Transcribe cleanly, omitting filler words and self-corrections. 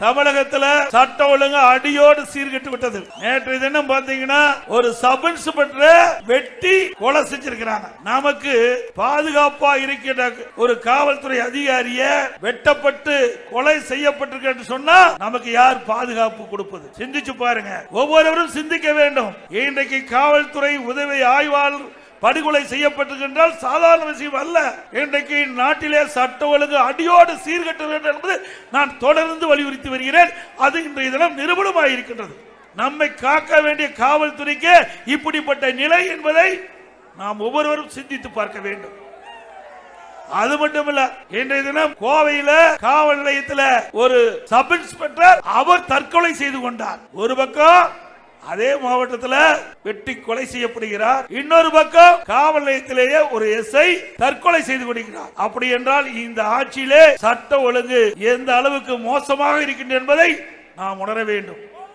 தமிழகத்துல சட்ட ஒழுங்கு அடியோடு சீர்கெட்டு விட்டது. நேற்று தினம் பாத்தீங்கன்னா ஒரு சப் இன்ஸ்பெக்டர் வெட்டி கொலை செஞ்சிருக்கிறாங்க. நமக்கு பாதுகாப்பா இருக்கிற ஒரு காவல்துறை அதிகாரிய வெட்டப்பட்டு கொலை செய்யப்பட்டிருக்க சொன்னா நமக்கு யார் பாதுகாப்பு கொடுப்பது? சிந்திச்சு பாருங்க. ஒவ்வொருவரும் சிந்திக்க வேண்டும். இன்றைக்கு காவல்துறை உதவி ஆய்வாளர் படுகொலை செய்யப்பட்டிருக்கின்றால் சாதாரண விஷயம் அல்ல. இன்றைக்கு நாட்டிலே சட்ட ஒழுங்கு அடியோடு சீர்கட்ட வேண்டும் என்பது நான் தொடர்ந்து வலியுறுத்தி வருகிறேன். அது இன்றைய தினம் நிரூபணமாக இருக்கின்றது. நம்மை காக்க வேண்டிய காவல்துறைக்கு இப்படிப்பட்ட நிலை என்பதை நாம் ஒவ்வொருவரும் சிந்தித்து பார்க்க வேண்டும். அது மட்டுமல்ல, இன்றைய தினம் கோவையில் காவல் நிலையத்தில் ஒரு சப் இன்ஸ்பெக்டர் அவர் தற்கொலை செய்து கொண்டார். ஒரு பக்கம் அதே மாவட்டத்தில் வெட்டி கொலை செய்யப்படுகிறார், இன்னொரு பக்கம் காவல் நிலையத்திலேயே ஒரு எஸ்ஐ தற்கொலை செய்து கொண்டிருக்கிறார். அப்படி என்றால் இந்த ஆட்சியிலே சட்ட ஒழுங்கு எந்த அளவுக்கு மோசமாக இருக்கின்றது என்பதை நாம் உணர வேண்டும்.